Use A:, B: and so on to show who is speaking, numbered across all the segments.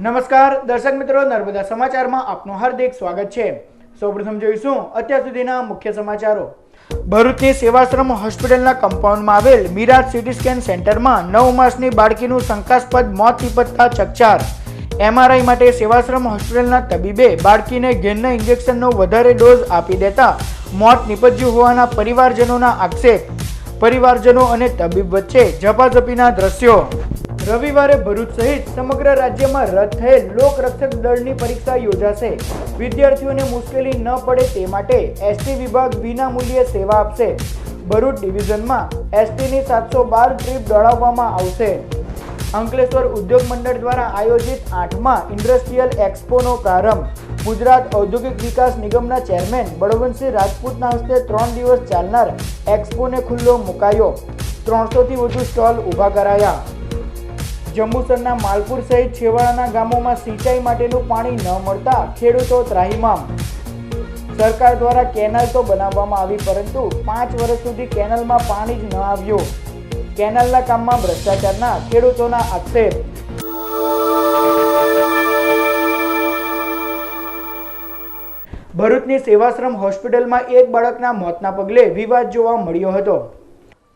A: નમસ્કાર દર્શક મિત્રો, નર્મદા સમાચારમાં આપનું હાર્દિક સ્વાગત છે। સૌપ્રથમ જોઈશું અત્યાર સુધીના મુખ્ય સમાચારો। ભરૂચની સેવાશ્રમ હોસ્પિટલના કમ્પાઉન્ડમાં આવેલ મિરાજ સિટી સ્કેન સેન્ટરમાં 9 માસની બાળકીનું શંકાસ્પદ મોત નિપજતા ચકચાર। એમઆરઆઈ માટે સેવાશ્રમ હોસ્પિટલના તબીબે બાળકીને ઘેનના ઇન્જેક્શનનો વધારે ડોઝ આપી દેતા મોત નિપજ્યું હોવાના પરિવારજનોના આક્ષેપ। પરિવારજનો અને તબીબ વચ્ચે ઝપાઝપીના દ્રશ્યો। રવિવારે ભરૂચ સહિત સમગ્ર રાજ્યમાં રદ થયેલ લોકરક્ષક દળની પરીક્ષા યોજાશે। વિદ્યાર્થીઓને મુશ્કેલી ન પડે તે માટે એસટી વિભાગ વિના મૂલ્યે સેવા આપશે। ભરૂચ ડિવિઝનમાં એસટીની 712 ટ્રીપ દોડાવવામાં આવશે। અંકલેશ્વર ઉદ્યોગ મંડળ દ્વારા આયોજિત 8મા ઇન્ડસ્ટ્રીયલ એક્સપોનો પ્રારંભ। ગુજરાત ઔદ્યોગિક વિકાસ નિગમના ચેરમેન બળવંતસિંહ રાજપૂતના હસ્તે 3 દિવસ ચાલનાર એક્સપોને ખુલ્લો મુકાયો। 300થી વધુ સ્ટોલ ઊભા કરાયા। જંબુસરના માલપુર સહિત છેવાડાના ગામોમાં સિંચાઈ માટેનું પાણી ન મળતા ખેડૂતો ત્રાહિમામ। સરકાર દ્વારા કેનાલ તો બનાવવામાં આવી, પરંતુ 5 વર્ષ સુધી કેનાલમાં પાણી જ ન આવ્યું। કેનાલના કામમાં ભ્રષ્ટાચારના ખેડૂતોના આક્ષેપ। ભરૂચની સેવાશ્રમ હોસ્પિટલમાં એક બાળકના મોતના પગલે વિવાદ જોવા મળ્યો હતો।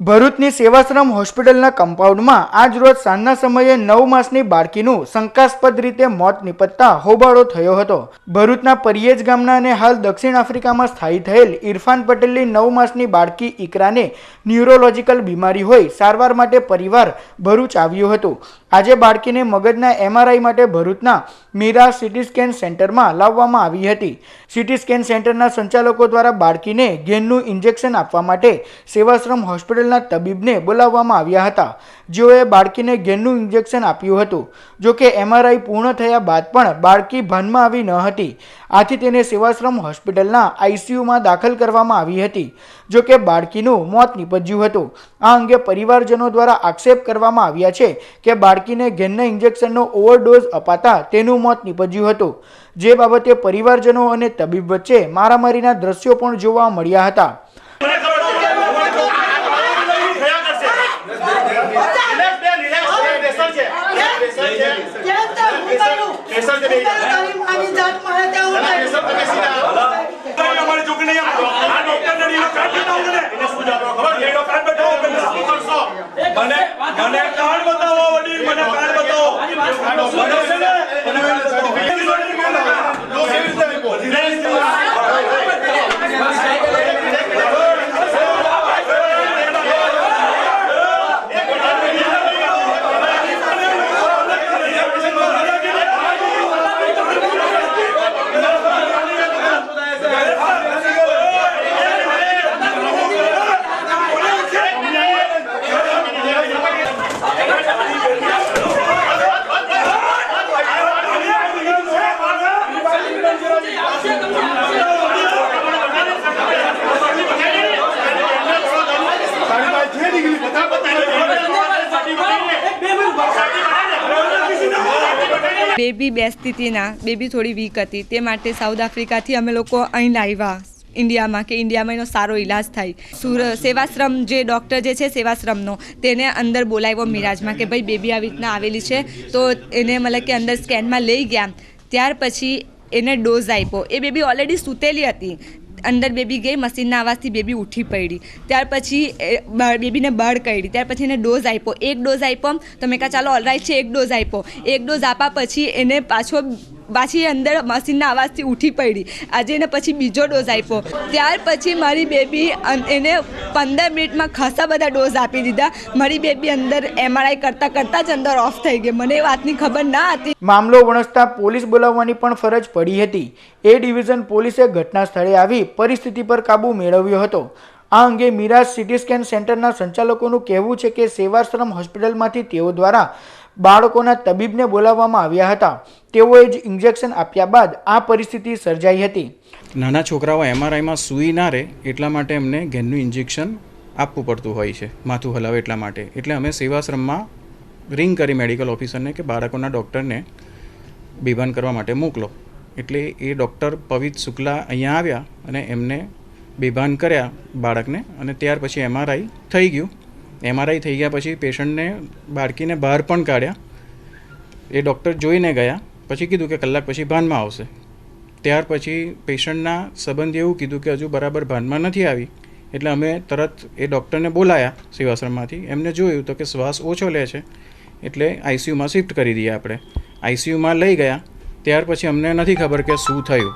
A: ભરૂચની સેવાશ્રમ હોસ્પિટલના કમ્પાઉન્ડમાં આજ રોજ સાંજના સમયે 9 માસની બાળકીનું શંકાસ્પદ રીતે મોત નિપજતા હોબાળો થયો હતો। ભરૂચના પરિયેજ ગામના અને હાલ દક્ષિણ આફ્રિકામાં સ્થાયી થયેલ ઇરફાન પટેલની 9 માસની બાળકી ઇકરાને ન્યુરોલોજીકલ બીમારી હોય સારવાર માટે પરિવાર ભરૂચ આવ્યું હતું। આજે બાળકીને મગજના એમઆરઆઈ માટે ભરૂચના મિરાજ સિટી સ્કેન સેન્ટરમાં લાવવામાં આવી હતી। સિટી સ્કેન સેન્ટરના સંચાલકો દ્વારા બાળકીને ઘેનનું ઇન્જેક્શન આપવા માટે સેવાશ્રમ હોસ્પિટલના તબીબને બોલાવવામાં આવ્યા હતા, જેઓએ બાળકીને ઘેનનું ઇન્જેક્શન આપ્યું હતું। જોકે એમઆરઆઈ પૂર્ણ થયા બાદ પણ બાળકી ભાનમાં આવી ન હતી, આથી તેને સેવાશ્રમ હોસ્પિટલના આઈસીયુમાં દાખલ કરવામાં આવી હતી। જોકે બાળકીનું મોત નિપજ્યું હતું। આ અંગે પરિવારજનો દ્વારા આક્ષેપ કરવામાં આવ્યા છે કે બાળકીને ઘેનના ઇન્જેક્શનનો ઓવરડોઝ અપાતા તેનું મોત નિપજ્યું હતું, જે બાબતે પરિવારજનો અને તબીબ વચ્ચે મારામારીના દ્રશ્યો પણ જોવા મળ્યા હતા।
B: બેબી બેસતી હતી ના, બેબી થોડી વીક હતી, તે માટે સાઉથ આફ્રિકાથી અમે લોકો અહીં લાવ્યા ઇન્ડિયામાં કે ઇન્ડિયામાં એનો સારો ઇલાજ થાય। સેવાશ્રમ જે ડૉક્ટર જે છે સેવાશ્રમનો તેને અંદર બોલાવ્યો મિરાજમાં કે ભાઈ બેબી આવી રીતના આવેલી છે, તો એને મતલબ કે અંદર સ્કેનમાં લઈ ગયા। ત્યાર પછી એને ડોઝ આપ્યો। એ બેબી ઓલરેડી સૂતેલી હતી, અંદર બેબી ગઈ, મશીનના અવાજથી બેબી ઉઠી પડી। ત્યાર પછી બેબીને બહાર કાઢી, ત્યાર પછી એને ડોઝ આપ્યો। એક ડોઝ આપ્યો તો મેં કહા ચાલો ઓલરાઈટ છે, એક ડોઝ આપ્યો। એક ડોઝ આપ્યા પછી એને પાછી અંદર મશીનના અવાજથી ઉઠી પડી। આજે એને પછી બીજો ડોઝ આપ્યો। ત્યાર પછી મારી બેબી એને 15 મિનિટમાં ખાસા બધા ડોઝ આપી દીધા। મારી બેબી અંદર એમઆરઆઈ કરતાં જ અંદર ઓફ થઈ ગઈ। મને એ વાતની ખબર ના હતી।
A: મામલો વણસતા પોલીસ બોલાવવાની પણ ફરજ પડી હતી। એ ડિવિઝન પોલીસે ઘટના સ્થળે આવી પરિસ્થિતિ પર કાબુ મેળવ્યો હતો। આ અંગે મિરાજ સિટી સ્કેન સેન્ટરના સંચાલકોનું કહેવું છે કે સેવાશ્રમ હોસ્પિટલમાંથી તેઓ દ્વારા બાળકોના તબીબને બોલાવવામાં આવ્યા હતા। તેઓએ જ ઇન્જેક્શન આપ્યા બાદ આ પરિસ્થિતિ સર્જાઈ હતી।
C: નાના છોકરાઓ એમઆરઆઈમાં સૂઈ ના રહે એટલા માટે એમને ઘેનનું ઇન્જેક્શન આપવું પડતું હોય છે, માથું હલાવે એટલા માટે। એટલે અમે સેવાશ્રમમાં રિંગ કરી મેડિકલ ઓફિસરને કે બાળકોના ડૉક્ટરને બેભાન કરવા માટે મોકલો। એટલે એ ડૉક્ટર પવિત શુક્લા અહીંયા આવ્યા અને એમને બેભાન કર્યા બાળકને, અને ત્યાર પછી એમઆરઆઈ થઈ ગયું। એમઆરઆઈ થઈ ગયા પછી પેશન્ટને બાળકીને બહાર પણ કાઢ્યા। એ ડૉક્ટર જોઈને ગયા પછી કીધું કે કલાક પછી ભાનમાં આવશે. ત્યાર પછી પેશન્ટના સંબંધીએ એવું કીધું કે હજુ બરાબર ભાનમાં નથી આવી, એટલે અમે તરત એ ડૉક્ટરને બોલાયા સેવાશ્રમમાંથી. એમને જોયું તો કે શ્વાસ ઓછો લે છે, એટલે આઈસીયુમાં શિફ્ટ કરી દઈએ આપણે. આઈસીયુમાં લઈ ગયા. ત્યાર પછી અમને નથી ખબર કે શું થયું.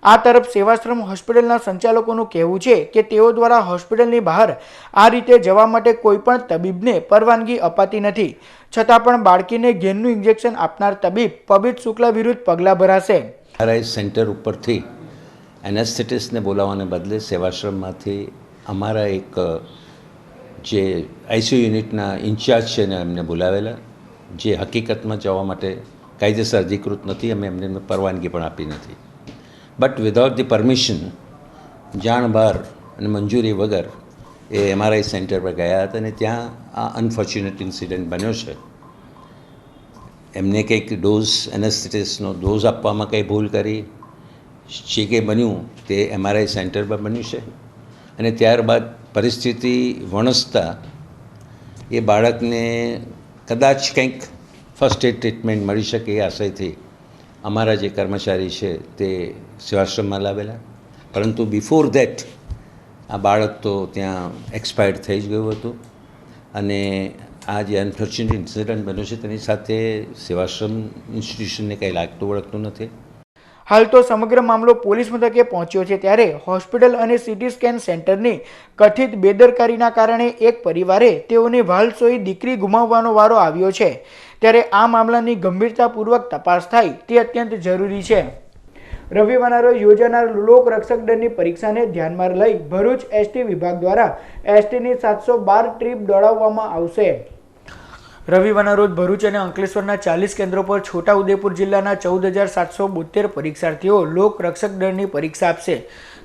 A: આ તરફ સેવાશ્રમ હોસ્પિટલના સંચાલકોનું કહેવું છે કે તેઓ દ્વારા હોસ્પિટલની બહાર આ રીતે જવા માટે કોઈ પણ તબીબને પરવાનગી અપાતી નથી, છતાં પણ બાળકીને ઘેનનું ઇન્જેક્શન આપનાર તબીબ પબિત શુક્લા વિરુદ્ધ પગલાં ભરાશે.
D: આરઆઈ સેન્ટર ઉપરથી એનેસ્થેટિસ્ટને બોલાવવાને બદલે સેવાશ્રમમાંથી અમારા એક જે આઈસીયુ યુનિટના ઇન્ચાર્જ છે ને એમને બોલાવેલા, જે હકીકતમાં જવા માટે કાયદેસર અધિકૃત નથી. અમે એમને પરવાનગી પણ આપી નથી. બટ વિધાઉટ ધી પરમિશન, જાણ બહાર અને મંજૂરી વગર એ એમઆરઆઈ સેન્ટર પર ગયા હતા અને ત્યાં આ અનફોર્ચ્યુનેટ ઇન્સિડન્ટ બન્યો છે. એમને કંઈક ડોઝ એનેસ્થેટિસ્ટનો ડોઝ આપવામાં કંઈ ભૂલ કરી, જે કંઈ બન્યું તે એમઆરઆઈ સેન્ટર પર બન્યું છે. અને ત્યારબાદ પરિસ્થિતિ વણસતા એ બાળકને કદાચ કંઈક ફર્સ્ટ એડ ટ્રીટમેન્ટ મળી શકે એ આશયથી અમારા જે કર્મચારી છે તે સેવાશ્રમમાં લાવેલા. પરંતુ બિફોર ધેટ આ બાળક તો ત્યાં એક્સપાયર્ડ થઈ જ ગયું હતું. અને આ જે અનફોર્ચ્યુનેટ ઇન્સિડન્ટ બન્યો છે તેની સાથે સેવાશ્રમ ઇન્સ્ટિટ્યુશનને કંઈ લાગતું વળગતું નથી.
A: હાલ તો સમગ્ર મામલો પોલીસ મથકે પહોંચ્યો છે, ત્યારે હોસ્પિટલ અને સીટી સ્કેન સેન્ટરની કથિત બેદરકારીના કારણે એક પરિવારે તેઓની વાલસોઈ દીકરી ગુમાવવાનો વારો આવ્યો છે. ત્યારે આ મામલાની ગંભીરતાપૂર્વક તપાસ થાય તે અત્યંત જરૂરી છે. રવિવારના રોજ યોજાનાર લોક રક્ષક દળની પરીક્ષાને ધ્યાનમાં લઈ ભરૂચ એસટી વિભાગ દ્વારા એસટીની 712 ટ્રીપ દોડાવવામાં આવશે. રવિવારના રોજ ભરૂચ અને અંકલેશ્વરના 40 કેન્દ્રો પર છોટાઉદેપુર જિલ્લાના 14,772 પરીક્ષાર્થીઓ લોક રક્ષક દળની પરીક્ષા આપશે,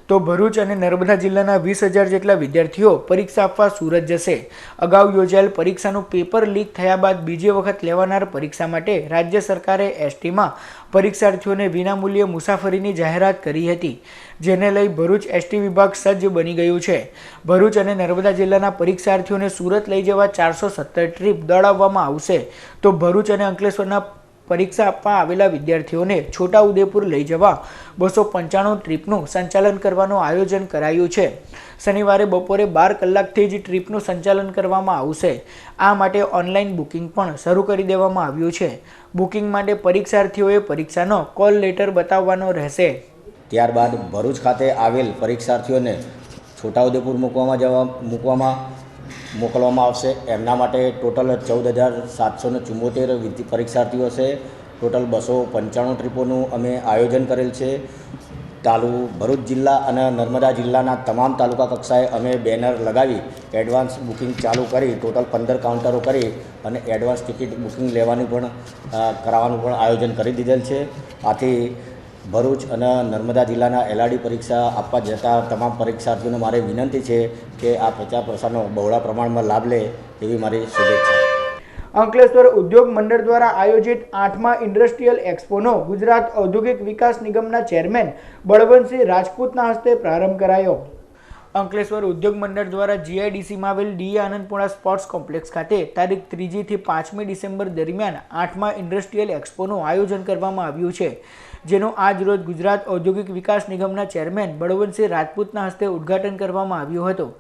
A: તો ભરૂચ અને નર્મદા જિલ્લાના 20,000 જેટલા વિદ્યાર્થીઓ પરીક્ષા આપવા સુરત જશે. અગાઉ યોજાયેલ પરીક્ષાનું પેપર લીક થયા બાદ બીજી વખત લેવાનાર પરીક્ષા માટે રાજ્ય સરકારે એસટીમાં પરીક્ષાર્થીઓને વિનામૂલ્યે મુસાફરીની જાહેરાત કરી હતી, જેને લઈ ભરૂચ એસટી વિભાગ સજ્જ બની ગયું છે. ભરૂચ અને નર્મદા જિલ્લાના પરીક્ષાર્થીઓને સુરત લઈ જવા 417 ટ્રીપ દોડાવવામાં આવશે, તો ભરૂચ અને અંકલેશ્વરના પરીક્ષા આપવા આવેલા વિદ્યાર્થીઓને છોટાઉદેપુર લઈ જવા 295 ટ્રીપનું સંચાલન કરવાનું આયોજન કરાયું છે. શનિવારે બપોરે 12 કલાકથી જ ટ્રીપનું સંચાલન કરવામાં આવશે. આ માટે ઓનલાઈન બુકિંગ પણ શરૂ કરી દેવામાં આવ્યું છે. બુકિંગ માટે પરીક્ષાર્થીઓએ પરીક્ષાનો કોલ લેટર બતાવવાનો રહેશે.
E: ત્યારબાદ ભરૂચ ખાતે આવેલ પરીક્ષાર્થીઓને છોટાઉદેપુર મોકલવામાં આવશે. એમના માટે ટોટલ 14,774 પરીક્ષાર્થીઓ છે. ટોટલ 295 ટ્રીપોનું અમે આયોજન કરેલ છે. ભરૂચ જિલ્લા અને નર્મદા જિલ્લાના તમામ તાલુકા કક્ષાએ અમે બેનર લગાવી એડવાન્સ બુકિંગ ચાલુ કરી ટોટલ 15 કાઉન્ટરો કરી અને એડવાન્સ ટિકિટ બુકિંગ કરાવવાનું પણ આયોજન કરી દીધેલ છે. આથી ભરૂચ અને નર્મદા જિલ્લાના એલઆરડી પરીક્ષા આપવા જતા તમામ પરીક્ષાર્થીઓને મારી વિનંતી છે કે આ પ્રચાર પ્રસારનો બહોળા પ્રમાણમાં લાભ લે એવી મારી શુભેચ્છા.
A: અંકલેશ્વર ઉદ્યોગ મંડળ દ્વારા આયોજિત 8મા ઇન્ડસ્ટ્રીયલ એક્સપોનો ગુજરાત ઔદ્યોગિક વિકાસ નિગમના ચેરમેન બળવંતસિંહ રાજપૂતના હસ્તે પ્રારંભ કરાયો. અંકલેશ્વર ઉદ્યોગ મંડળ દ્વારા જીઆઈડીસીમાં આવેલ ડીએ આનંદપુરા સ્પોર્ટ્સ કોમ્પ્લેક્સ ખાતે તારીખ 3 થી 5મી ડિસેમ્બર દરમિયાન 8મા ઇન્ડસ્ટ્રીયલ એક્સપોનું આયોજન કરવામાં આવ્યું છે, જેનું આજ રોજ ગુજરાત ઔદ્યોગિક વિકાસ નિગમના ચેરમેન બળવંતસિંહ રાજપૂતના હસ્તે ઉદ્ઘાટન કરવામાં આવ્યું હતું.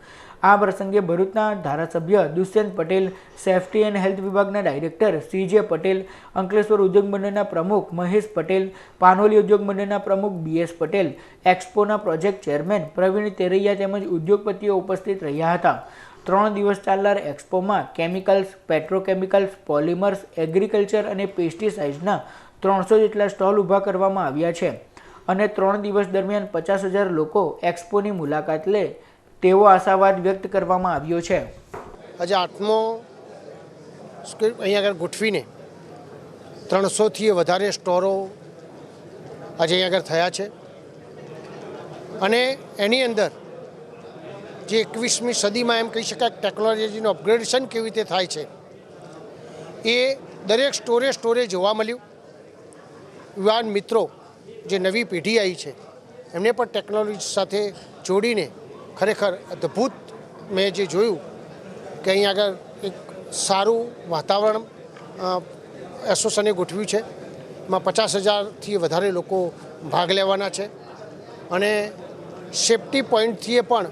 A: આ પ્રસંગે ભરૂચના ધારાસભ્ય Dushyant Patel, safety and health વિભાગના ડાયરેક્ટર સીજે પટેલ, અંકલેશ્વર ઉદ્યોગ મંડળના પ્રમુખ મહેશ પટેલ, પાનોલી ઉદ્યોગ મંડળના પ્રમુખ બીએસ પટેલ, એક્સપોના પ્રોજેક્ટ ચેરમેન પ્રવીણ તેરૈયા તેમજ ઉદ્યોગપતિઓ ઉપસ્થિત રહ્યા હતા. 3 દિવસ ચાલનાર એક્સપોમાં કેમિકલ્સ, પેટ્રોકેમિકલ્સ, પોલિમર્સ, એગ્રીકલ્ચર અને પેસ્ટિસાઇડ્સના 300 જેટલા સ્ટોલ ઊભા કરવામાં આવ્યા છે અને 3 દિવસ દરમિયાન 50,000 લોકો એક્સપોની મુલાકાત લે તેવો આશાવાદ વ્યક્ત કરવામાં આવ્યો છે.
F: આજે 8મો અહીંયા આગળ ગોઠવીને 300થી વધારે સ્ટોરો આજે અહીંયા આગળ થયા છે અને એની અંદર જે 21મી સદીમાં એમ કહી શકાય ટેકનોલોજીનું અપગ્રેડેશન કેવી રીતે થાય છે એ દરેક સ્ટોરે જોવા મળ્યું. યુવાન મિત્રો જે નવી પેઢી આવી છે એમને પણ ટેકનોલોજી સાથે જોડીને ખરેખર અદ્ભુત મેં જે જોયું કે અહીં આગળ એક સારું વાતાવરણ એસોસિએશને ગોઠવ્યું છે. માં 50,000થી વધારે લોકો ભાગ લેવાના છે અને સેફટી પોઈન્ટથી પણ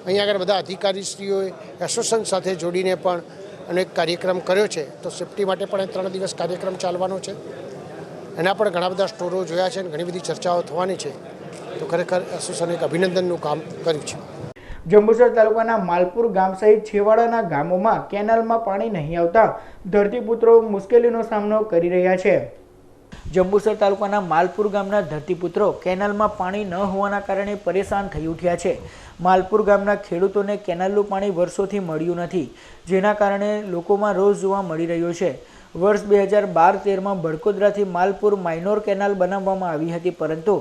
F: અહીંયા આગળ બધા અધિકારીશ્રીઓએ એસોસિએશન સાથે જોડીને પણ અનેક કાર્યક્રમ કર્યો છે. તો સેફટી માટે પણ 3 દિવસ કાર્યક્રમ ચાલવાનો છે. એના પણ ઘણા બધા સ્ટોરો જોયા છે અને ઘણી બધી ચર્ચાઓ થવાની છે. તો ખરેખર એસોસિએશને એક અભિનંદનનું કામ કર્યું છે.
A: જંબુસર તાલુકાના માલપુર ગામ સહિત છેવાડાના ગામોમાં કેનાલમાં પાણી નહીં આવતા ધરતીપુત્રો મુશ્કેલીનો સામનો કરી રહ્યા છે. જંબુસર તાલુકાના માલપુર ગામના ધરતીપુત્રો કેનાલમાં પાણી ન હોવાના કારણે પરેશાન થઈ ઉઠ્યા છે. માલપુર ગામના ખેડૂતોને કેનાલનું પાણી વર્ષોથી મળ્યું નથી, જેના કારણે લોકોમાં રોષ જોવા મળી રહ્યો છે. વર્ષ 2012-13માં બડકોદરાથી માલપુર માઇનોર કેનાલ બનાવવામાં આવી હતી, પરંતુ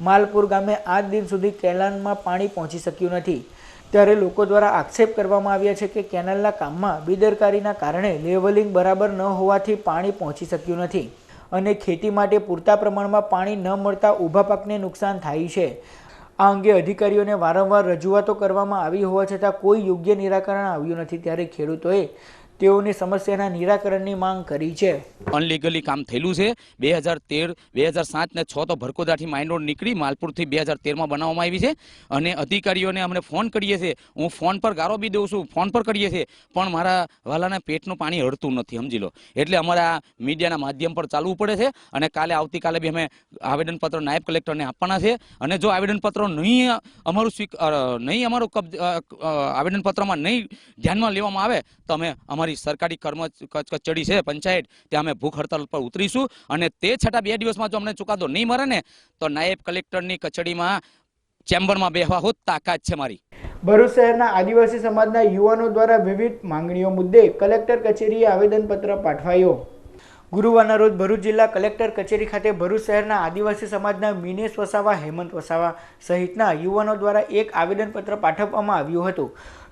A: માલપુર ગામે આજ દિન સુધી કેનાલમાં પાણી પહોંચી શક્યું નથી. ત્યારે લોકો દ્વારા આક્ષેપ કરવામાં આવ્યા છે કે કેનાલના કામમાં બેદરકારીના કારણે લેવલિંગ બરાબર ન હોવાથી પાણી પહોંચી શક્યું નથી અને ખેતી માટે પૂરતા પ્રમાણમાં પાણી ન મળતા ઊભા પાકને નુકસાન થાય છે. આ અંગે અધિકારીઓને વારંવાર રજૂઆતો કરવામાં આવી હોવા છતાં કોઈ યોગ્ય નિરાકરણ આવ્યું નથી. ત્યારે ખેડૂતોએ તેઓની સમસ્યાના નિરાકરણની માંગ કરી છે.
G: અનલીગલી કામ થયેલું છે. 2013, 2007 ને 6 તો ભરકોદાથી માઇનોર નીકળી માલપુરથી 2013માં બનાવવામાં આવી છે અને અધિકારીઓને અમને ફોન કરીએ છીએ. હું ફોન પર ગારો બી દઉં છું, ફોન પર કરીએ છીએ, પણ મારા વાલાના પેટનું પાણી હળતું નથી, સમજી લો. એટલે અમારે આ મીડિયાના માધ્યમ પર ચાલવું પડે છે અને આવતીકાલે બી અમે આવેદનપત્ર નાયબ કલેક્ટરને આપવાના છે અને જો આવેદનપત્રો નહીં અમારું આવેદનપત્રમાં નહીં ધ્યાનમાં લેવામાં આવે તો અમે અમારી સરકારી કચેરી છે પંચાયત, ત્યાં અમે ભૂખ હડતાલ પર ઉતરીશું અને તે છતાં 2 દિવસમાં જો અમને ચુકાદો નહીં મળે ને તો નાયબ કલેક્ટરની કચેરીમાં ચેમ્બરમાં બેહવા હોત તાકાત છે મારી.
A: ભરૂચ શહેરના આદિવાસી સમાજના યુવાનો દ્વારા વિવિધ માંગણીઓ મુદ્દે કલેક્ટર કચેરીએ આવેદનપત્ર પાઠવાયો. ગુરુવારના રોજ ભરૂચ જિલ્લા કલેક્ટર કચેરી ખાતે ભરૂચ શહેરના આદિવાસી સમાજના મિનેશ વસાવા, હેમંત વસાવા સહિતના યુવાનો દ્વારા એક આવેદનપત્ર પાઠવવામાં આવ્યું હતું,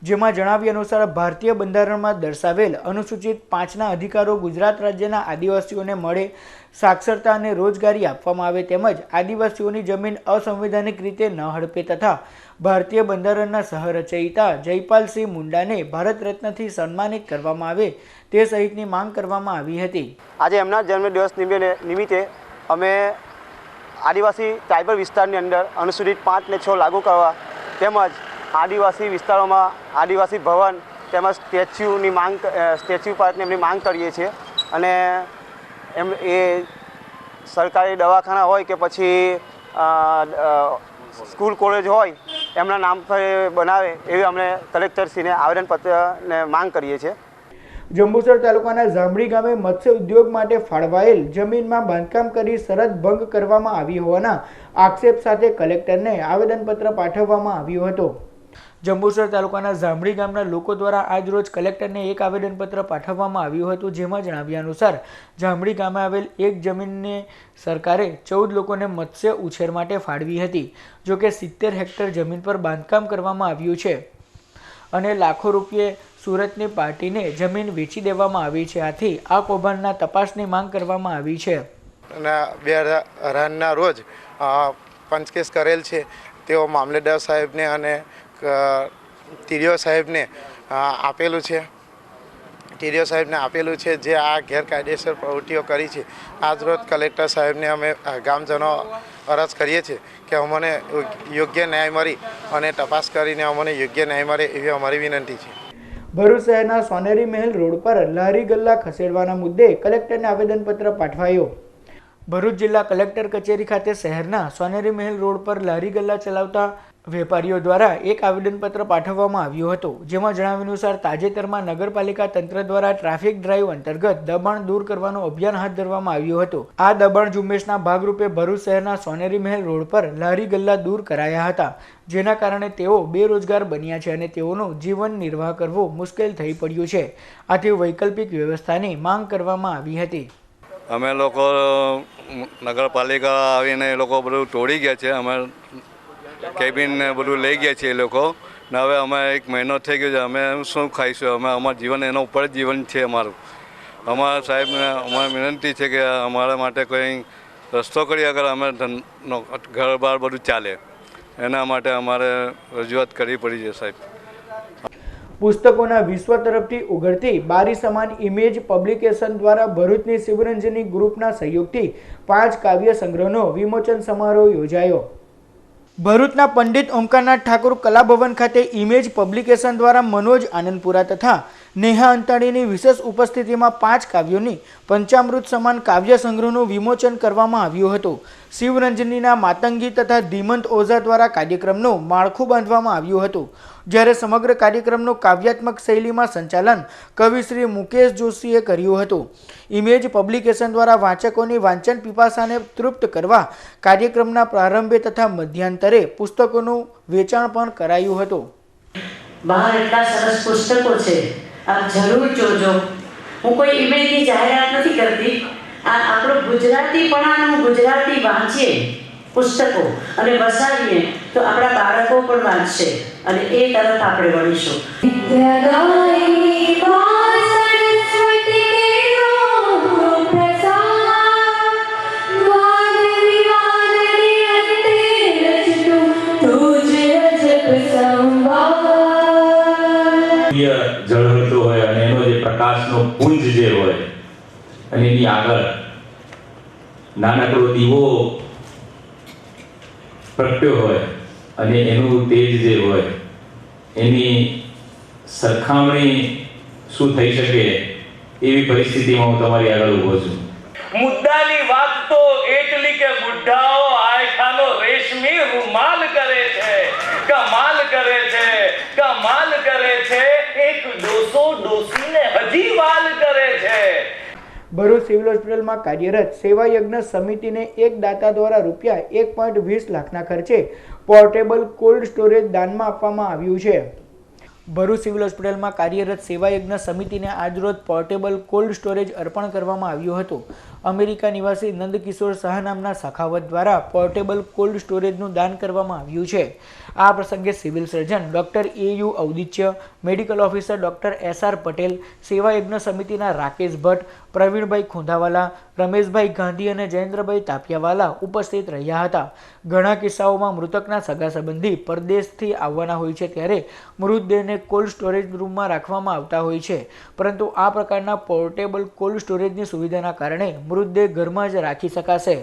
A: જેમાં જણાવ્યા અનુસાર ભારતીય બંધારણમાં દર્શાવેલ અનુસૂચિત 5ના અધિકારો ગુજરાત રાજ્યના આદિવાસીઓને મળે, સાક્ષરતા અને રોજગારી આપવામાં આવે, તેમજ આદિવાસીઓની જમીન અસંવૈધાનિક રીતે ન હડપે તથા ભારતીય બંધારણના સહરચયિતા જયપાલસિંહ મુંડાને ભારત રત્નથી સન્માનિત કરવામાં આવે તે સહિતની માંગ કરવામાં આવી હતી.
H: આજે એમના જન્મદિવસ નિમિત્તે અમે આદિવાસી ટ્રાઇબલ વિસ્તારની અંદર અનુસૂચિત 5 ને 6 લાગુ કરવા તેમજ આદિવાસી વિસ્તારોમાં આદિવાસી ભવન તેમજ સ્ટેચ્યુ પાર્કની એમની માંગ કરીએ છીએ અને એ સરકારી દવાખાના હોય કે પછી સ્કૂલ કોલેજ હોય એમના નામ પર બનાવે એવી અમે કલેક્ટરશ્રીને આવેદનપત્રને માંગ કરીએ છીએ.
A: જંબુસર તાલુકાના જાંબડી ગામે મત્સ્ય ઉદ્યોગ માટે ફાળવાયેલ જમીનમાં બાંધકામ કરી શરત ભંગ કરવામાં આવી હોવાના આક્ષેપ સાથે કલેક્ટરને આવેદનપત્ર પાઠવવામાં આવ્યું હતું. જંબુસર તાલુકાના જાંબડી ગામના લોકો દ્વારા આજરોજ કલેક્ટરને એક આવેદનપત્ર પાઠવવામાં આવ્યું હતું, જેમાં જણાવ્યા અનુસાર જાંબડી ગામે આવેલ એક જમીનને સરકારે 14 લોકોને મત્સ્ય ઉછેર માટે ફાળવી હતી. જોકે 70 હેક્ટર જમીન પર બાંધકામ કરવામાં આવ્યું છે અને લાખો રૂપિયે સુરતની પાર્ટીને જમીન વેચી દેવામાં આવી છે. આથી આ કૌભાંડના તપાસની માંગ કરવામાં આવી છે.
I: અને 2018ના રોજ પંચકેસ કરેલ છે. તેઓ મામલેદાર સાહેબને અને ટીડીઓ સાહેબને આપેલું છે જે આ ગેરકાયદેસર પ્રવૃત્તિઓ કરી છે. આજરોજ કલેક્ટર સાહેબને અમે ગામજનો અરજ કરીએ છીએ કે અમને યોગ્ય ન્યાય મળી અને તપાસ કરીને અમને યોગ્ય ન્યાય મળે એવી અમારી વિનંતી છે.
A: ભરૂચ શહેરના સોનેરી મહેલ રોડ પર લારી ગલ્લા ખસેડવાના મુદ્દે કલેક્ટરને આવેદનપત્ર પાઠવાયો. ભરૂચ જિલ્લા કલેક્ટર કચેરી ખાતે શહેરના સોનેરી મહેલ રોડ પર લારી ગલ્લા ચલાવતા વેપારીઓ દ્વારા એક આવેદનપત્ર પાઠવવામાં આવ્યું હતું, જેમાં જણાવ્યા અનુસાર તાજેતરમાં નગરપાલિકા તંત્ર દ્વારા ટ્રાફિક ડ્રાઈવ અંતર્ગત દબાણ દૂર કરવાનું અભિયાન હાથ ધરવામાં આવ્યું હતું. આ દબાણ ઝુંબેશના ભાગરૂપે ભરૂચ શહેરના સોનેરી મહેલ રોડ પર લારી ગલ્લા દૂર કરાયા હતા, જેના કારણે તેઓ બેરોજગાર બન્યા છે અને તેઓનું જીવન નિર્વાહ કરવો મુશ્કેલ થઈ પડ્યું છે. આથી વૈકલ્પિક વ્યવસ્થાની માંગ કરવામાં આવી હતી.
J: અમે લોકો નગરપાલિકા આવીને એ લોકો બધું તોડી ગયા છે. અમે કેબિન ને બધું લઈ ગયા છે એ લોકો ને હવે અમે 1 મહિનો થઈ ગયો છે. અમે શું ખાઈશું? અમારું જીવન એના ઉપર જ જીવન છે અમારું. અમારા સાહેબને અમારી વિનંતી છે કે અમારા માટે કોઈ રસ્તો કરી અગર અમે ઘર બહાર બધું ચાલે એના માટે અમારે રજૂઆત કરવી પડી છે સાહેબ.
A: પુસ્તકોના વિશ્વ તરફથી ઉઘડતી બારી સમાન ઇમેજ પબ્લિકેશન દ્વારા ભરૂચની શિવરંજની ગ્રુપના સહયોગથી 5 કાવ્ય સંગ્રહનો વિમોચન સમારોહ યોજાયો. ભરૂચના પંડિત ઓમકારનાથ ઠાકુર કલાભવન ખાતે ઇમેજ પબ્લિકેશન દ્વારા મનોજ આનંદપુરા તથા નેહા અંતાણીની વિશેષ ઉપસ્થિતિમાં 5 કાવ્યોની પંચામૃત સમાન કાવ્ય સંગ્રહનું વિમોચન કરવામાં આવ્યું હતું. શિવરંજનીના માતંગી તથા ધીમંત ઓઝા દ્વારા કાર્યક્રમનું માળખું બાંધવામાં આવ્યું હતું, જ્યારે સમગ્ર કાર્યક્રમનું કાવ્યાત્મક શૈલીમાં સંચાલન કવિ શ્રી મુકેશ જોશીએ કર્યું હતું. ઇમેજ પબ્લિકેશન દ્વારા વાંચકોની વાંચન પીપાસાને તૃપ્ત કરવા કાર્યક્રમના પ્રારંભે તથા મધ્યાંતરે પુસ્તકોનું વેચાણ પણ કરાયું હતું.
K: બહાર એટલા સરસ પુસ્તકો છે, આપ જરૂર જોજો. હું કોઈ ઇમેજની જાહેરાત નથી કરતી. આ આપણું ગુજરાતીપણાનું ગુજરાતી વાંચીએ પુસ્તકો અને વસાવીએ તો આપણા બાળકો પણ વાંચશે અને એ તરફ આપણે વળીશું.
L: ઝળહળતો હોય અને એનો જે પ્રકાશનો પુંજ જે હોય અને એની આગળ નાનકડો દીવો પ્રગટ્યો હોય અને એનું તેજ જે હોય એની સરખામણી શું થઈ શકે એવી પરિસ્થિતિમાં હું તમારી આગળ ઊભો છું.
M: મુદ્દાની વાત તો એટલી કે બુઢ્ઢાઓ આયખાનો રેશમી રૂમાલ કરે છે, કમાલ કરે છે, કમાલ કરે છે, એક ડોસો ડોસીને હજી વાલ કરે છે.
A: ભરૂચ સિવિલ હોસ્પિટલમાં કાર્યરત સેવા યજ્ઞ સમિતિને એક દાતા દ્વારા રૂપિયા 1.20 લાખના ખર્ચે પોર્ટેબલ કોલ્ડ સ્ટોરેજ દાનમાં આપવામાં આવ્યું છે. ભરૂચ સિવિલ હોસ્પિટલમાં કાર્યરત સેવા યજ્ઞ સમિતિને આજરોજ પોર્ટેબલ કોલ્ડ સ્ટોરેજ અર્પણ કરવામાં આવ્યું હતું. અમેરિકા નિવાસી નંદકિશોર શાહ નામના સખાવત દ્વારા પોર્ટેબલ કોલ્ડ સ્ટોરેજનું દાન કરવામાં આવ્યું છે. આ પ્રસંગે civil surgeon doctor AU Auditya, medical officer doctor SR Patel, સેવા યજ્ઞ સમિતિના રાકેશ ભટ્ટ, પ્રવીણભાઈ ખુંધાવાલા, રમેશભાઈ ગાંધી અને જયેન્દ્રભાઈ તાપિયાવાલા ઉપસ્થિત રહ્યા હતા. ઘણા કિસ્સાઓમાં મૃતકના સગા સંબંધી પરદેશથી આવવાના હોય છે, ત્યારે મૃતદેહને કોલ્ડ સ્ટોરેજ રૂમમાં રાખવામાં આવતા હોય છે, પરંતુ આ પ્રકારના પોર્ટેબલ કોલ્ડ સ્ટોરેજની સુવિધાના કારણે મૃતદેહ ઘરમાં જ રાખી શકાશે.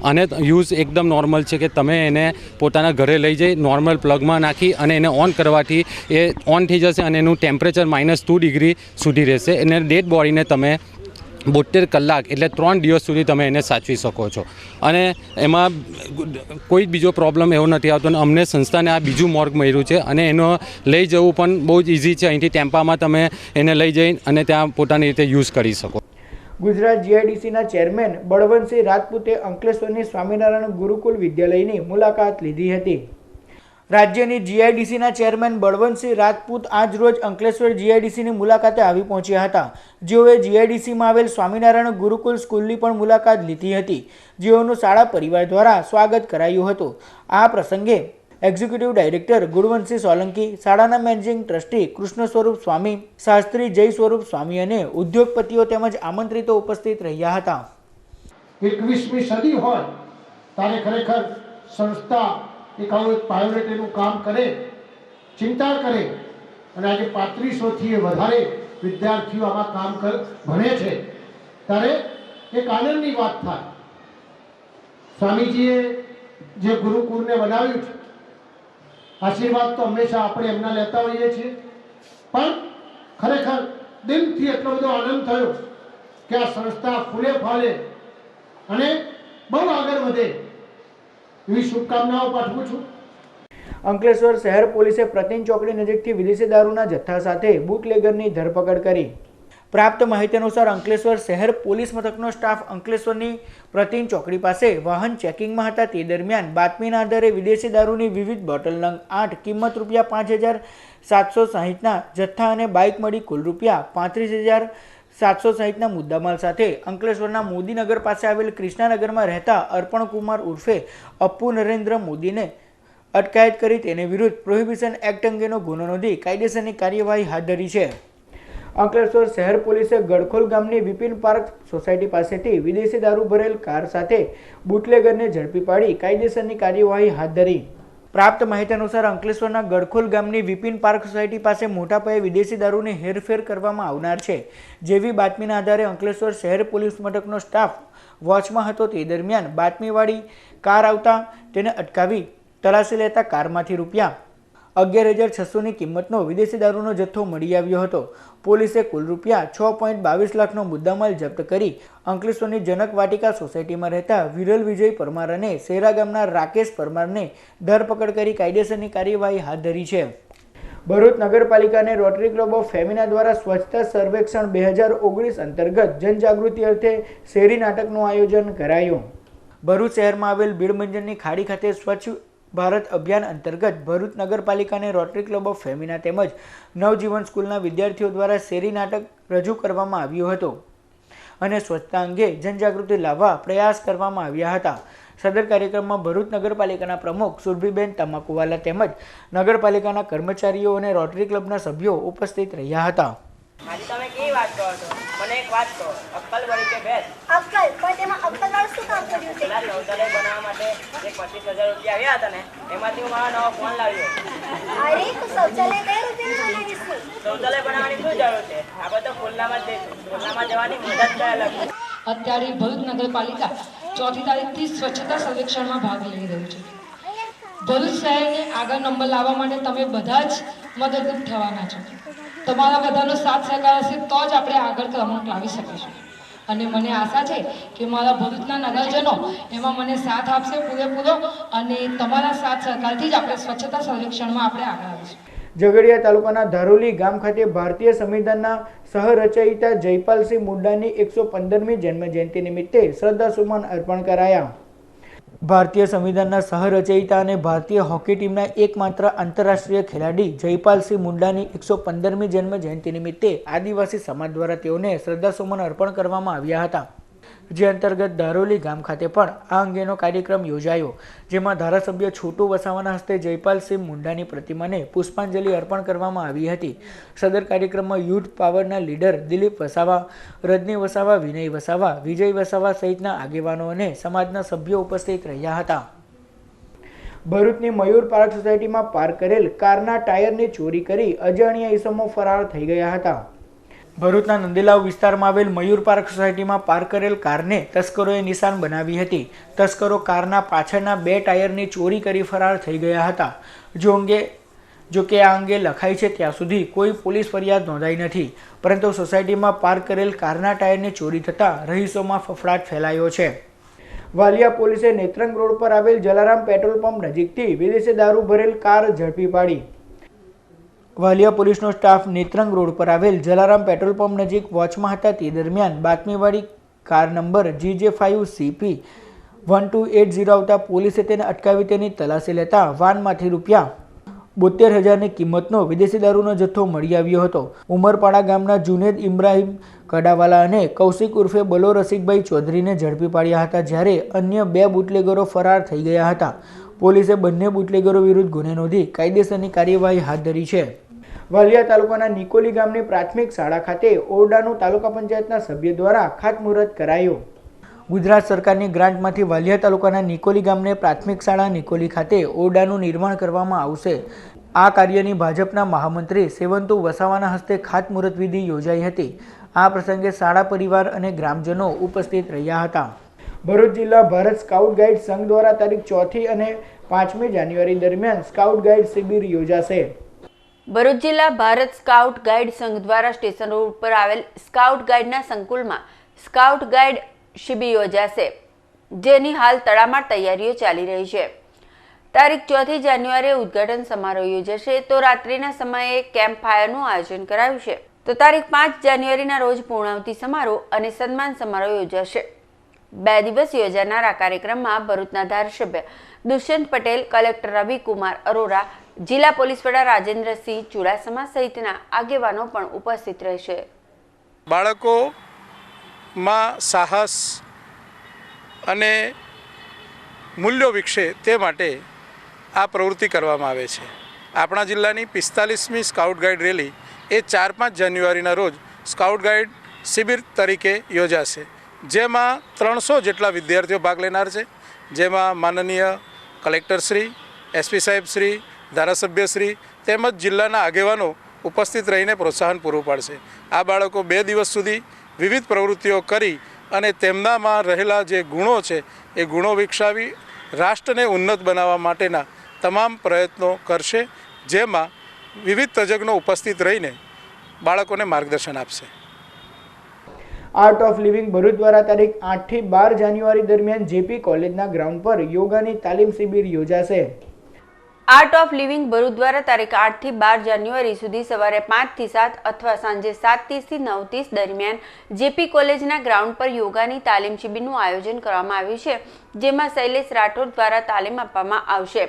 N: અને યુઝ એકદમ નોર્મલ છે કે તમે એને પોતાના ઘરે લઈ જઈ નોર્મલ પ્લગમાં નાખી અને એને ઓન કરવાથી એ ઓન થઈ જશે અને એનું ટેમ્પરેચર -2 ડિગ્રી સુધી રહેશે. એને ડેડ બોડીને તમે 72 કલાક એટલે 3 દિવસ સુધી તમે એને સાચવી શકો છો અને એમાં કોઈ બીજો પ્રોબ્લેમ એવો નથી આવતો. અને અમને સંસ્થાને આ બીજું મોર્ગ મળ્યું છે અને એનો લઈ જવું પણ બહુ જ ઇઝી છે. અહીંથી ટેમ્પામાં તમે એને લઈ જઈ અને ત્યાં પોતાની રીતે યુઝ કરી શકો.
A: ગુજરાત GIDCના ચેરમેન બળવંતસિંહ રાજપૂતે અંકલેશ્વરની સ્વામિનારાયણ ગુરુકુલ વિદ્યાલયની મુલાકાત લીધી હતી. રાજ્યની GIDCના ચેરમેન બળવંતસિંહ રાજપૂત આજ રોજ અંકલેશ્વર GIDCની મુલાકાતે આવી પહોંચ્યા હતા. જેઓએ GIDCમાં આવેલ સ્વામિનારાયણ ગુરુકુલ સ્કૂલની પણ મુલાકાત લીધી હતી, જેઓનું શાળા પરિવાર દ્વારા સ્વાગત કરાયું હતું. આ પ્રસંગે એક્ઝિક્યુટિવ ડાયરેક્ટર ગુણવંતસિંહ સોલંકી, શાળાના મેનેજિંગ ટ્રસ્ટી કૃષ્ણ સ્વરૂપ સ્વામી, શાસ્ત્રી જય સ્વરૂપ સ્વામી અને ઉદ્યોગપતિઓ તેમજ આમંત્રિતો ઉપસ્થિત રહ્યા હતા.
F: 21મી સદી હોય ત્યારે ખરેખર સંસ્થા એક આવું પાયોનિયરનું કામ કરે, ચિંતા કરે અને આજે 3500થી વધારે વિદ્યાર્થીઓ આમાં કામ ભણે છે, ત્યારે એક આનંદની વાત થાય. સ્વામીજીએ જે ગુરુકુળને બનાવ્યું છે, આશીર્વાદ તો હંમેશા આપણે એમના લેતા હોઈએ છીએ, પણ ખરેખર દિલથી એટલો બધો આનંદ થયો કે આ સંસ્થા ફૂલે ફાલે અને બહુ આગળ વધે એવી શુભકામનાઓ પાઠવું છું.
A: અંકલેશ્વર શહેર પોલીસે પ્રતિન ચોકડી નજીકથી વિદેશી દારૂના જથ્થા સાથે બુટલેગરની ધરપકડ કરી. પ્રાપ્ત માહિતી અનુસાર અંકલેશ્વર શહેર પોલીસ મથકનો સ્ટાફ અંકલેશ્વરની પ્રતિન ચોકડી પાસે વાહન ચેકિંગમાં હતા. તે દરમિયાન બાતમીના આધારે વિદેશી દારૂની વિવિધ બોટલ નંગ 8 કિંમત ₹5,760ના જથ્થા અને બાઇક મળી કુલ ₹35,760ના મુદ્દામાલ સાથે અંકલેશ્વરના મોદીનગર પાસે આવેલ કૃષ્ણાનગરમાં રહેતા અર્પણ કુમાર ઉર્ફે અપ્પુ નરેન્દ્ર મોદીને અટકાયત કરી તેને વિરુદ્ધ પ્રોહિબિશન એક્ટ અંગેનો ગુનો નોંધી કાયદેસરની કાર્યવાહી હાથ ધરી છે. અંકલેશ્વર શહેર પોલીસે ગડખોલ ગામની વિપિન પાર્ક સોસાયટી પાસેથી વિદેશી દારૂ ભરેલ કાર સાથે બુટલેગરને ઝડપી પાડી કાયદેસરની કાર્યવાહી હાથ ધરી. પ્રાપ્ત માહિતી અનુસાર અંકલેશ્વરના ગડખોલ ગામની વિપિન પાર્ક સોસાયટી પાસે મોટા પાયે વિદેશી દારૂની હેરફેર કરવામાં આવનાર છે, જેવી બાતમીના આધારે અંકલેશ્વર શહેર પોલીસ મથકનો સ્ટાફ વોચમાં હતો. તે દરમિયાન બાતમીવાળી કાર આવતા તેને અટકાવી તલાશી લેતા કારમાંથી રૂપિયા 11,600ની કિંમતનો વિદેશી દારૂનો જથ્થો મળી આવ્યો હતો. પોલીસે કુલ રૂપિયા 6.22 લાખનો મુદ્દામાલ જપ્ત કરી અંકલેશ્વરની જનક વાટિકા સોસાયટીમાં રહેતા વિરલ વિજય પરમાર અને શેરા ગામના રાકેશ પરમારને ધરપકડ કરી કાયદેસરની કાર્યવાહી હાથ ધરી છે. ભરૂચ નગરપાલિકા અને રોટરી ક્લબ ઓફ ફેમિના દ્વારા સ્વચ્છતા સર્વેક્ષણ 2019 અંતર્ગત જનજાગૃતિ અર્થે શેરી નાટકનું આયોજન કરાયું. ભરૂચ શહેરમાં આવેલ બીડબંજરની ખાડી ખાતે સ્વચ્છ ભારત અભિયાન અંતર્ગત ભરૂચ નગરપાલિકા અને રોટરી ક્લબ ઓફ ફેમિના તેમજ નવજીવન સ્કૂલના વિદ્યાર્થીઓ દ્વારા શેરી નાટક રજૂ કરવામાં આવ્યો હતો અને સ્વચ્છતા અંગે જનજાગૃતિ લાવવા પ્રયાસ કરવામાં આવ્યા હતા. સદર કાર્યક્રમમાં ભરૂચ નગરપાલિકાના પ્રમુખ સુરભીબેન તમાકુવાલા તેમજ નગરપાલિકાના કર્મચારીઓ અને રોટરી ક્લબના સભ્યો ઉપસ્થિત રહ્યા હતા.
O: આજે તમે કેવી વાત કરો છો? મને એક વાત કહો, અક્કલ વળી કે ભેંસ? અક્કલ, પણ તેમાં અક્કલ વાળું શું કામ કર્યું છે? પેલા શૌચાલય બનાવવા માટે જે 25,000 રૂપિયા આવ્યા હતા ને, એમાંથી હું મારો નવો ફોન લાવ્યો. અરે તો શૌચાલય કયા રૂપિયા બનાવીશું? શૌચાલય બનાવવાની શું જરૂર છે? આપણે તો ખુલ્લામાં જ જઈશું. ખુલ્લામાં જવાની મદદ કયા લાગે?
P: અત્યારે ભરૂચ નગરપાલિકા 4મી તારીખથી સ્વચ્છતા સર્વેક્ષણમાં ભાગ લઈ રહ્યું છે. ભરૂચ શહેરને આગળ નંબર લાવવા માટે તમે બધા જ મદદરૂપ થવાના છો. તમારા બધાનો સાથ સહકાર હશે તો જ આપણે આગળ ક્રમાંક લાવી શકીશું. અને મને આશા છે કે મારા ભરૂચના નગરજનો એમાં મને સાથ આપશે પૂરેપૂરો, અને તમારા સાથ સહકારથી જ આપણે સ્વચ્છતા સર્વેક્ષણમાં આપણે આગળ આવીશું.
A: ઝઘડિયા તાલુકાના ધારોલી ગામ ખાતે ભારતીય સંવિધાનના સહરચયિતા જયપાલસિંહ મુંડાની 115મી જન્મજયંતિ નિમિત્તે શ્રદ્ધાસુમન અર્પણ કરાયા. ભારતીય સંવિધાનના સહરચયિતા અને ભારતીય હોકી ટીમના એકમાત્ર આંતરરાષ્ટ્રીય ખેલાડી જયપાલસિંહ મુંડાની 115મી જન્મ જયંતિ નિમિત્તે આદિવાસી સમાજ દ્વારા તેઓને શ્રદ્ધાસુમન અર્પણ કરવામાં આવ્યા હતા, જે અંતર્ગત ધારોલી ગામ ખાતે પણ આ અંગેનો કાર્યક્રમ યોજાયો, જેમાં ધારાસભ્ય છોટુ વસાવાના હસ્તે જયપાલસિંહ મુંડાની પ્રતિમાને પુષ્પાંજલિ અર્પણ કરવામાં આવી હતી. સદર કાર્યક્રમમાં યુથ પાવરના લીડર દિલીપ વસાવા, રજની વસાવા, વિનય વસાવા, વિજય વસાવા સહિતના આગેવાનો અને સમાજના સભ્યો ઉપસ્થિત રહ્યા હતા. ભરૂચની મયુર પાર્ક સોસાયટીમાં પાર્ક કરેલ કારના ટાયરની ચોરી કરી અજાણ્યા ઈસમો ફરાર થઈ ગયા હતા. ભરૂચના નંદીલાવ વિસ્તારમાં આવેલ મયુર પાર્ક સોસાયટીમાં પાર્ક કરેલ કારને તસ્કરોએ નિશાન બનાવી હતી. તસ્કરો કારના પાછળના 2 ટાયરની ચોરી કરી ફરાર થઈ ગયા હતા. જો કે આ અંગે લખાઈ છે ત્યાં સુધી કોઈ પોલીસ ફરિયાદ નોંધાઈ નથી, પરંતુ સોસાયટીમાં પાર્ક કરેલ કારના ટાયરની ચોરી થતાં રહીશોમાં ફફડાટ ફેલાયો છે. વાલિયા પોલીસે નેત્રંગ રોડ પર આવેલ જલારામ પેટ્રોલ પંપ નજીકથી વિદેશી દારૂ ભરેલ કાર ઝડપી પાડી. વાલિયા પોલીસનો સ્ટાફ નેત્રંગ રોડ પર આવેલ જલારામ પેટ્રોલ પંપ નજીક વોચમાં હતા. તે દરમિયાન બાતમીવાળી કાર નંબર GJ5CP 1280 આવતા પોલીસે તેને અટકાવી તેની તલાશી લેતા વાનમાંથી રૂપિયા 72,000ની કિંમતનો વિદેશી દારૂનો જથ્થો મળી આવ્યો હતો. ઉમરપાડા ગામના જુનેદ ઇબ્રાહિમ કડાવાલા અને કૌશિક ઉર્ફે બલો રસિકભાઈ ચૌધરીને ઝડપી પાડ્યા હતા, જ્યારે અન્ય 2 બુટલેગરો ફરાર થઈ ગયા હતા. પોલીસે બંને બુટલેગરો વિરુદ્ધ ગુનો નોંધી કાયદેસરની કાર્યવાહી હાથ ધરી છે. વાલિયા તાલુકાના નિકોલી ગામની પ્રાથમિક શાળા ખાતે ઓરડાનું તાલુકા પંચાયતના સભ્ય દ્વારા ખાતમુહૂર્ત કરાયું. ગુજરાત સરકારની ગ્રાન્ટમાંથી વાલિયા તાલુકાના નિકોલી ગામને પ્રાથમિક શાળા નિકોલી ખાતે ઓરડાનું નિર્માણ કરવામાં આવશે. આ કાર્યની ભાજપના મહામંત્રી સેવંતુ વસાવાના હસ્તે ખાતમુહૂર્ત વિધિ યોજાઈ હતી. આ પ્રસંગે શાળા પરિવાર અને ગ્રામજનો ઉપસ્થિત રહ્યા હતા. ભરૂચ જિલ્લા ભારત સ્કાઉટ ગાઈડ સંઘ દ્વારા તારીખ 4 અને 5મી જાન્યુઆરી દરમિયાન સ્કાઉટ ગાઈડ શિબિર યોજાશે.
Q: ભરૂચ જિલ્લા ભારત સ્કાઉટ ગાઈડ સંઘ દ્વારા સ્ટેશન રોડ પર આવેલ સ્કાઉટ ગાઈડના સંકુલમાં સ્કાઉટ ગાઈડ શિબિર યોજાશે, જેની હાલ તડામાર તૈયારીઓ ચાલી રહી છે. તારીખ 4 જાન્યુઆરીએ ઉદ્ઘાટન સમારોહ યોજાશે, તો રાત્રિના સમયે કેમ્પ ફાયરનું આયોજન કરાયું છે. તો તારીખ 5 જાન્યુઆરીના રોજ પૂર્ણાવતી સમારોહ અને સન્માન સમારોહ યોજાશે. 2 દિવસ યોજાનાર આ કાર્યક્રમમાં ભરૂચના ધારાસભ્ય દુષ્યંત પટેલ, કલેક્ટર રવિકુમાર અરોરા, જિલ્લા પોલીસ વડા રાજેન્દ્રસિંહ ચુડાસમા સહિતના આગેવાનો પણ ઉપસ્થિત રહેશે.
R: બાળકોમાં સાહસ અને મૂલ્યો વિકસે તે માટે આ પ્રવૃત્તિ કરવામાં આવે છે. આપણા જિલ્લાની 45મી સ્કાઉટ ગાઈડ રેલી એ 4-5 જાન્યુઆરીના રોજ સ્કાઉટ ગાઈડ શિબિર તરીકે યોજાશે, જેમાં 300 જેટલા વિદ્યાર્થીઓ ભાગ લેનાર છે, જેમાં માનનીય કલેક્ટરશ્રી, એસપી સાહેબ શ્રી, ધારાસભ્ય શ્રી તેમજ જિલ્લાના આગેવાનો ઉપસ્થિત રહીને પ્રોત્સાહન પૂરું પાડશે. આ બાળકો 2 દિવસ સુધી વિવિધ પ્રવૃત્તિઓ કરી અને તેમનામાં રહેલા જે ગુણો છે એ ગુણો વિકસાવી રાષ્ટ્રને ઉન્નત બનાવવા માટેના તમામ પ્રયત્નો કરશે, જેમાં વિવિધ તજજ્ઞો ઉપસ્થિત રહીને બાળકોને માર્ગદર્શન આપશે.
A: આર્ટ ઓફ લિવિંગ ભરૂચ દ્વારા તારીખ 8 થી 12 જાન્યુઆરી દરમિયાન જેપી કોલેજના ગ્રાઉન્ડ પર યોગાની તાલીમ શિબિર યોજાશે.
Q: આર્ટ ઓફ લિવિંગ ભરૂચ દ્વારા તારીખ 8 થી 12 જાન્યુઆરી સુધી સવારે 5 થી 7 અથવા સાંજે 7:30 થી 9:30 દરમિયાન જેપી કોલેજના ગ્રાઉન્ડ પર યોગાની તાલીમ શિબિરનું આયોજન કરવામાં આવ્યું છે, જેમાં શૈલેષ રાઠોડ દ્વારા તાલીમ આપવામાં આવશે.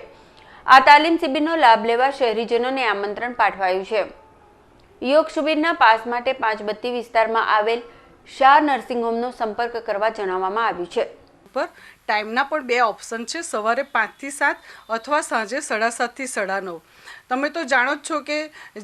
Q: આ તાલીમ શિબિરનો લાભ લેવા શહેરીજનોને આમંત્રણ પાઠવાયું છે. યોગ શિબિરના પાસ માટે પાંચબત્તી વિસ્તારમાં આવેલ શાહ નર્સિંગ હોમનો સંપર્ક કરવા જણાવવામાં આવ્યું છે.
S: પર ટાઈમના પણ 2 ઓપ્શન છે, સવારે 5 થી 7 અથવા સાંજે 7:30 થી 9:30. તમે તો જાણો જ છો કે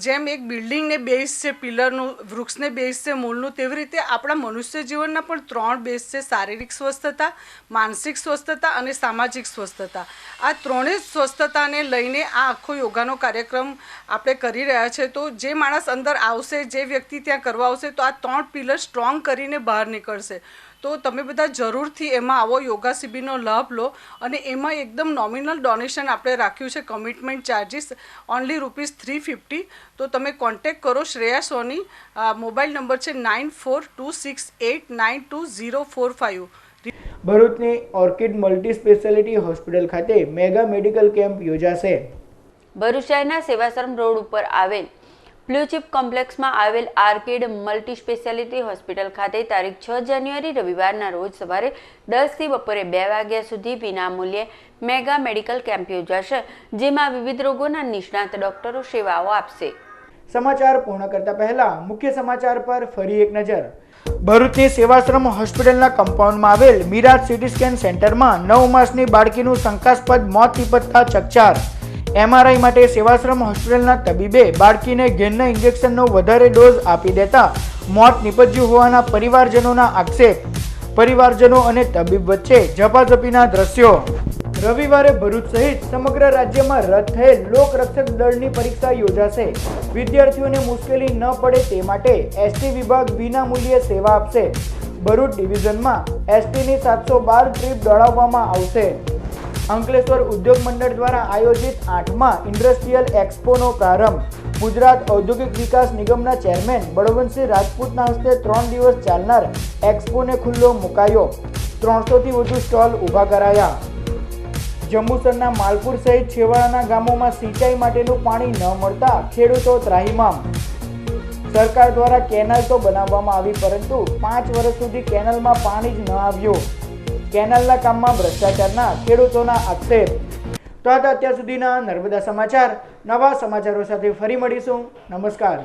S: જેમ એક બિલ્ડિંગને બેઝ છે પિલરનું, વૃક્ષને બેઝ છે મૂળનું, તેવી રીતે આપણા મનુષ્ય જીવનના પણ 3 બેઝ છે: શારીરિક સ્વસ્થતા, માનસિક સ્વસ્થતા અને સામાજિક સ્વસ્થતા. આ ત્રણેય સ્વસ્થતાને લઈને આ આખો યોગાનો કાર્યક્રમ આપણે કરી રહ્યા છે. તો જે માણસ અંદર આવશે, જે વ્યક્તિ ત્યાં કરવા આવશે, તો આ 3 પિલર સ્ટ્રોંગ કરીને બહાર નીકળશે. તો તમે બધા જરૂરથી એમાં આવો, યોગા શિબિરનો લાભ લો. અને એમાં એકદમ નોમિનલ ડોનેશન આપણે રાખ્યું છે, કમિટમેન્ટ ચાર્જિસ ઓનલી ₹350. તો તમે કોન્ટેક્ટ કરો શ્રેયા સોની. મોબાઈલ નંબર છે 9426892045.
A: ભરૂચની ઓર્કિડ મલ્ટી સ્પેશિયાલિટી હોસ્પિટલ ખાતે મેગા મેડિકલ કેમ્પ યોજાશે.
Q: ભરૂચ શહેરના સેવાશ્રમ રોડ ઉપર આવેલ બ્લુ ચિપ કોમ્પ્લેક્સમાં આવેલ આર્કિડ મલ્ટી સ્પેશિયાલિટી હોસ્પિટલ ખાતે તારીખ 6 જાન્યુઆરી રવિવારના રોજ સવારે 10 થી બપોરે 2 વાગ્યા સુધી વિનામૂલ્યે મેગા મેડિકલ કેમ્પ યોજાશે, જેમાં વિવિધ રોગોના નિષ્ણાત ડોક્ટરો સેવાઓ આપશે.
A: સમાચાર પૂર્ણ કરતા પહેલા મુખ્ય સમાચાર પર ફરી એક નજર. ભરૂચની સેવાશ્રમ હોસ્પિટલના કમ્પાઉન્ડમાં આવેલ મિરાજ સિટી સ્કેન સેન્ટરમાં 9 માસની બાળકીનું શંકાસ્પદ મોત નિપજતા ચકચાર. MRI માટે સેવાશ્રમ હોસ્પિટલના તબીબે બાળકીને ઘેનના ઇન્જેક્શનનો વધારે ડોઝ આપી દેતા મોત નિપજ્યું હોવાના પરિવારજનોના આક્ષેપ. પરિવારજનો અને તબીબ વચ્ચે ઝપાઝપીના દ્રશ્યો. રવિવારે ભરૂચ સહિત સમગ્ર રાજ્યમાં રદ થયેલ લોકરક્ષક દળની પરીક્ષા યોજાશે. વિદ્યાર્થીઓને મુશ્કેલી ન પડે તે માટે એસટી વિભાગ વિનામૂલ્યે સેવા આપશે. ભરૂચ ડિવિઝનમાં એસટીની 712 ટ્રીપ દોડાવવામાં આવશે. અંકલેશ્વર ઉદ્યોગ મંડળ દ્વારા આયોજિત 8મા ઇન્ડસ્ટ્રીયલ એક્સપોનો પ્રારંભ. ગુજરાત ઔદ્યોગિક વિકાસ નિગમના ચેરમેન બળવંતસિંહ રાજપૂતના હસ્તે 3 દિવસ ચાલનાર એક્સપોને ખુલ્લો મુકાયો. 300થી વધુ સ્ટોલ ઊભા કરાયા. જંબુસરના માલપુર સહિત છેવાડાના ગામોમાં સિંચાઈ માટેનું પાણી ન મળતા ખેડૂતો ત્રાહિમામ. સરકાર દ્વારા કેનાલ તો બનાવવામાં આવી, પરંતુ 5 વર્ષ સુધી કેનાલમાં પાણી જ ન આવ્યું. કેનાલના કામમાં ભ્રષ્ટાચારના ખેડૂતોના આક્ષેપ. તો આ હતા અત્યાર સુધીના નર્મદા સમાચાર. નવા સમાચારો સાથે ફરી મળીશું. નમસ્કાર.